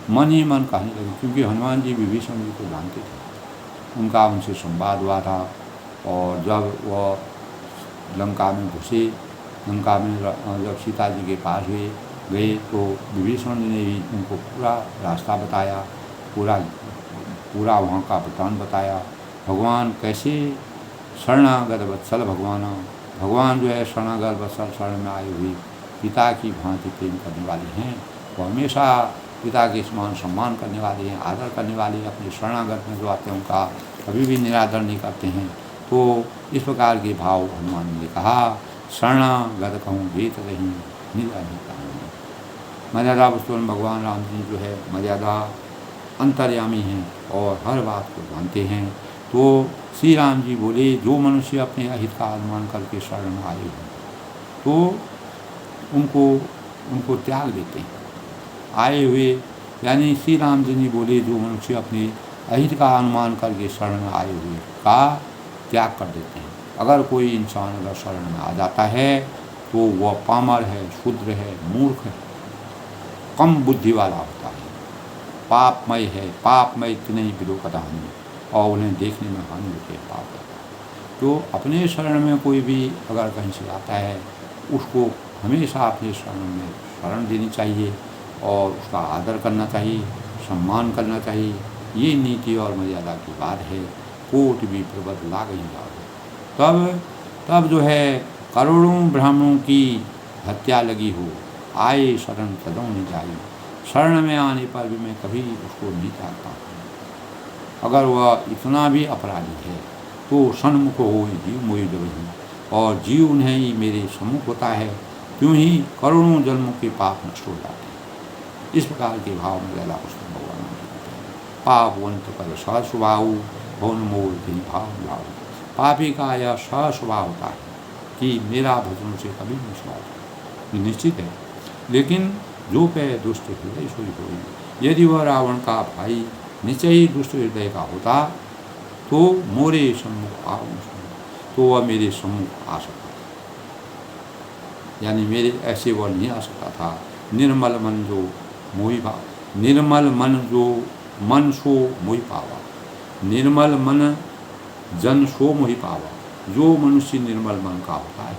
मन ही मन कहने लगे, क्योंकि हनुमान जी विभीषण जी को जानते थे, उनका उनसे संवाद हुआ था। और जब वह लंका में घुसे, लंका में जब सीता जी के पास गए तो विभीषण ने भी उनको पूरा रास्ता बताया, पूरा वहाँ का वृतांत बताया। भगवान कैसे शरणागत वत्सल भगवान जो है शरणागत वत्सल, शरण में आई हुई पिता की भांति प्रेम करने वाले हैं। वो हमेशा पिता के समान सम्मान करने वाले हैं, आदर करने वाले हैं। अपने शरणागत में जो आते हैं उनका कभी भी निरादर नहीं करते हैं। तो इस प्रकार के भाव हनुमान ने कहा, शरणागत कहूँ देत रही निरा नहीं कहूँ। मर्यादा वस्तुन भगवान राम जी जो है मर्यादा अंतर्यामी हैं और हर बात को जानते हैं। तो श्री राम जी बोले, जो मनुष्य अपने अहित का अनुमान करके शरण में आए हों तो उनको त्याग देते हैं। आए हुए यानी श्री राम जी ने बोले, जो मनुष्य अपने अहित का अनुमान करके शरण में आए हुए का त्याग कर देते हैं। अगर कोई इंसान अगर शरण में आ जाता है तो वह पामर है, शूद्र है, मूर्ख है, कम बुद्धि वाला होता है, पापमय है, पापमय इतने ही विलोकता हानि, और उन्हें देखने में हानि होती है, पाप है। तो अपने शरण में कोई भी अगर कहीं से आता है उसको हमेशा अपने शरण देनी चाहिए और उसका आदर करना चाहिए, सम्मान करना चाहिए। ये नीति और मर्यादा की बात है। कोट भी प्रबल लाग ही लाग। तब जो है करोड़ों ब्राह्मणों की हत्या लगी हो, आए शरण तदों नहीं जाई। शरण में आने पर भी मैं कभी उसको नहीं त्यागता हूँ। अगर वह इतना भी अपराधी है तो सन्मुख हो जीव मोहि जबहि, और जीव उन्हें ही मेरे सम्मुख होता है, क्यों ही करोड़ों जन्मों के पाप नष्ट हो जाते हैं। इस प्रकार के भाव में लैला कृष्ण भगवान कहते हैं, पापवंत कर स्वभाव भवन मोल भी भाव लाओ। पापी का यह स्वभाव होता है कि मेरा भजन से कभी नहीं सुनाता, ये निश्चित है। लेकिन जो पे दुष्ट हृदय सोई होई, यदि वह रावण का भाई निश्चय ही दुष्ट हृदय का होता तो मोरे सम्मुख आओ, तो वह मेरे सम्मुख आ सकता था, यानी मेरे ऐसे वह नहीं आ सकता था। निर्मल मन जो मोहि भाव, निर्मल मन जो मन सो मोहि पावा, निर्मल मन जन सो मोहि पावा। जो मनुष्य निर्मल मन का होता है,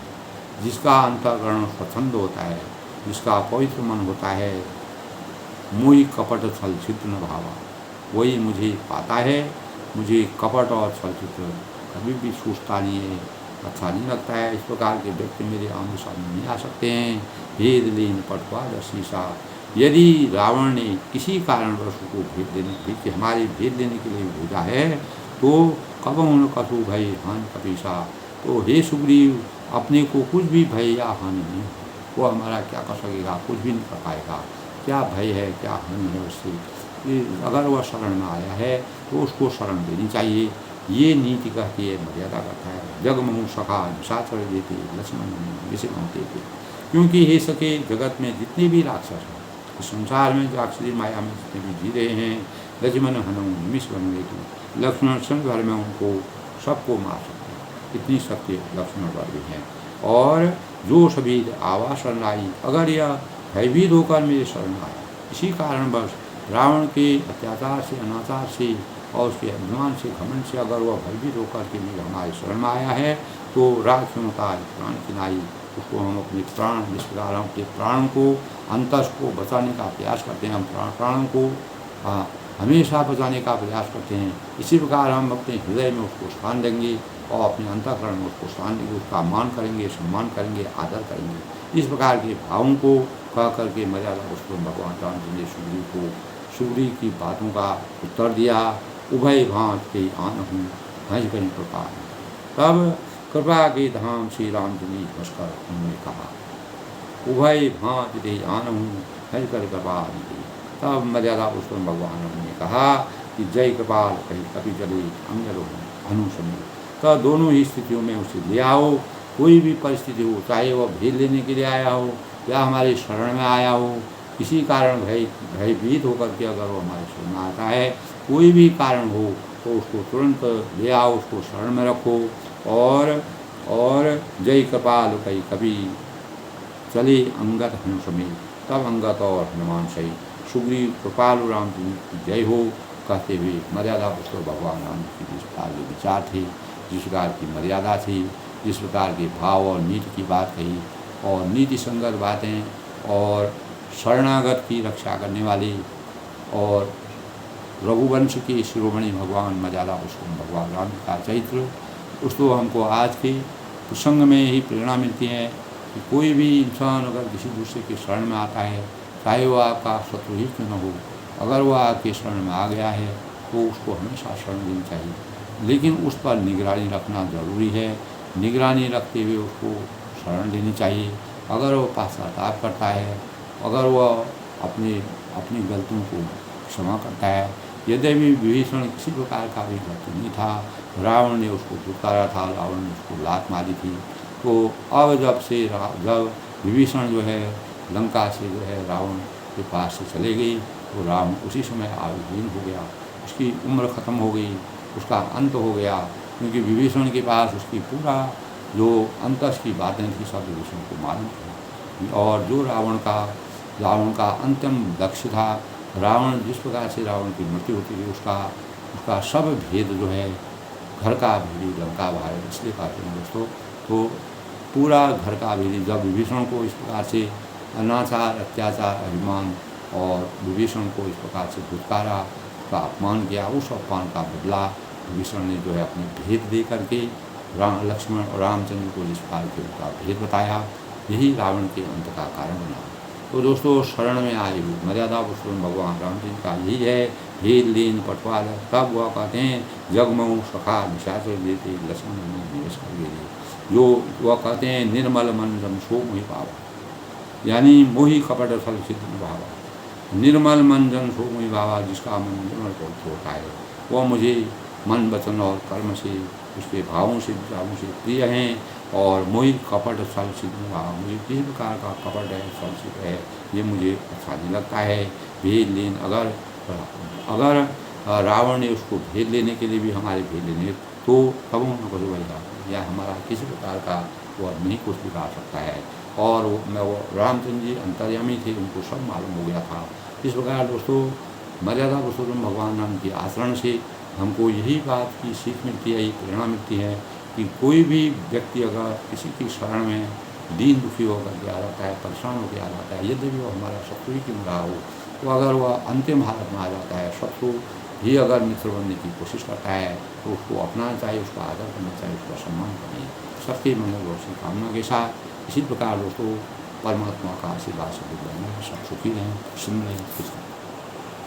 जिसका अंतःकरण स्वच्छंद होता है, जिसका पवित्र मन होता है, मोहि कपट छल चित्र न भावा, वही मुझे पाता है। मुझे कपट और छल चित्र कभी भी सूझता नहीं है, अच्छा नहीं लगता है। इस प्रकार के व्यक्ति मेरे आमने सामने नहीं आ सकते हैं। भेद लीन पटवा शीशा, यदि रावण ने किसी कारणवश उसको हमारी भेद देने के लिए भेजा है तो कबहु न कसु भय हानि कपीसा। तो हे सुग्रीव, अपने को कुछ भी भय या हानि नहीं, वो हमारा क्या कर सकेगा, कुछ भी नहीं कर पाएगा। क्या भय है, क्या हानि है उससे। अगर वह शरण में आया है तो उसको शरण देनी चाहिए। ये नीति कहती है, मर्यादा करता है। जगमोह सखा निशाचर देते लक्ष्मण विषय मानते थे। क्योंकि हे सके, जगत में जितने भी राक्षस हैं, इस संसार में जो अक्षरी माया में जितने भी जी रहे हैं, लक्ष्मण हनु निमिष बन गए थे। लक्ष्मण क्षण भर में उनको सबको मार सकते हैं, इतनी शक्ति लक्ष्मण पर भी है। और जो सभी आवासन लाई, अगर यह भयभीत होकर मेरे शरण आया, इसी कारणवश रावण के अत्याचार से, अनाचार से और उसके अभिमान से, घमंड से अगर वह भयभीत होकर के मेरे हमारे शरण में आया है तो राक्षसों का प्राण किनाई, उसको हम अपने प्राण, जिस प्रकार हम अपने प्राणों को, अंतस को बचाने का प्रयास करते हैं, हम प्राणों को हमेशा बचाने का प्रयास करते हैं, इसी प्रकार हम अपने हृदय में उसको स्थान देंगे और अपने अंतःकरण में उसको स्थान देंगे, उसका मान करेंगे, सम्मान करेंगे, आदर करेंगे। इस प्रकार के भावों को कह करके मर्यादा उसको भगवान राम जी ने सुग्रीव को, सुग्रीव की बातों का उत्तर दिया। उभय भांत के आन हूँ हंस गई कृपा। तब कृपा के धाम श्री राम जी ने हंसकर उन्होंने कहा, उभय भांत के आन हूँ हंस कर कृपा दी। तब मर्यादा पुरुषोत्तम भगवान ने कहा कि जय कृपाल कहीं कभी चले अंगल अनुसमी। तो दोनों ही स्थितियों में उसे ले आओ, कोई भी परिस्थिति हो, चाहे वह भेद लेने के लिए आया हो या हमारे शरण में आया हो, किसी कारण भयभीत होकर के अगर वो हमारे शरण में आता है, कोई भी कारण हो तो उसको तुरंत ले आओ, उसको शरण में रखो। और जय कृपाल कहीं कभी चले अंगद हनु समेत। तब अंगद और हनुमान सहित सुग्रीव कृपालु राम जी की जय हो कहते हुए मर्यादा पुरुषोत्तम भगवान राम जी की जिस प्रकार के विचार थे, जिस प्रकार की मर्यादा थी, जिस प्रकार के भाव और नीति की बात कही और नीति संगत बातें और शरणागत की रक्षा करने वाली और रघुवंश के शिरोमणि भगवान मर्यादा पुरुषोत्तम भगवान राम का चरित्र, उसको हमको आज के प्रसंग में ही प्रेरणा मिलती है कि कोई भी इंसान अगर किसी दूसरे के शरण में आता है, चाहे वो आपका शत्रु ही क्यों न हो, अगर वह आपके शरण में आ गया है तो उसको हमेशा शरण देनी चाहिए, लेकिन उस पर निगरानी रखना ज़रूरी है। निगरानी रखते हुए उसको शरण लेनी चाहिए। अगर वह पश्चाताप करता है, अगर वह अपनी गलतियों को क्षमा करता है, यद्यपि विभीषण किसी प्रकार का भी गलती नहीं था, रावण ने उसको दुत्कारा था, रावण ने उसको लात मारी थी, तो अब जब विभीषण जो है लंका से जो है रावण के पास से चले गई तो रावण उसी समय आयुधहीन हो गया, उसकी उम्र ख़त्म हो गई, उसका अंत हो गया, क्योंकि विभीषण के पास उसकी पूरा जो अंतस की बातें थी सब विभीषण को मालूम थी। और जो रावण का अंतिम लक्ष्य था, रावण जिस प्रकार से रावण की मृत्यु होती थी उसका सब भेद जो है घर का भेदी लंका भाई, इसलिए कहते हैं दोस्तों, तो पूरा घर का भेदी जब विभीषण को इस प्रकार से अनाचार, अत्याचार, अभिमान और विभीषण को इस प्रकार से धुतकारा, उसका अपमान किया, उस अपमान का बदला विभीषण ने जो है अपने भेद दे करके लक्ष्मण और रामचंद्र को जिस प्रकार के उनका भेद बताया, यही रावण के अंत का कारण बना। तो दोस्तों, शरण में आए हुए मर्यादा पुरुषोत्तम भगवान राम जी का यही है, भेद लीन पटवाल। तब वह कहते हैं जगमऊ सखा निशाचर देते लक्ष्मण ने निवेश कर दिए, जो वह कहते हैं निर्मल मन जम सो मोहि पावा, यानी मोहि कपट फल सिद्ध भावा। निर्मल मन जन सो मोहि भावा, जिसका मन निर्मल पवित्र होता है वह मुझे मन वचन और कर्म से, उसके भावों से, विचारों से प्रिय हैं। और मोहि कपट फल सिद्ध भाव, मुझे किसी प्रकार का कपट है, फल सिद्ध है, ये मुझे अच्छा नहीं लगता है। भेद लेन अगर रावण ने उसको भेद लेने के लिए भी हमारे भेद लेने तो कब न करो भाई, या हमारा किसी प्रकार का वह नहीं कुछ बिगाड़ सकता है। और वो रामचंद्र जी अंतर्यामी थे, उनको सब मालूम हो गया था। इस प्रकार दोस्तों, मर्यादा पुरुषोत्तम भगवान राम के आचरण से हमको यही बात की सीख मिलती है, ये प्रेरणा मिलती है कि कोई भी व्यक्ति अगर किसी की शरण में दीन दुखी होकर के आ जाता है, परेशान होकर आ जाता है, यदि वो हमारा शत्रु ही क्यों रहा हो, तो अगर वह अंतिम हालत में आ जाता है, शत्रु ही अगर मित्र बनने की कोशिश करता है, तो उसको अपनाना चाहिए, उसका आदर करना चाहिए, उसका सम्मान करना चाहिए। सबके मंगल और कामना के साथ इसी प्रकार दोस्तों परमात्मा का आशीर्वाद से सब सुखी रहें, प्रसन्न रहें, खुश रहें।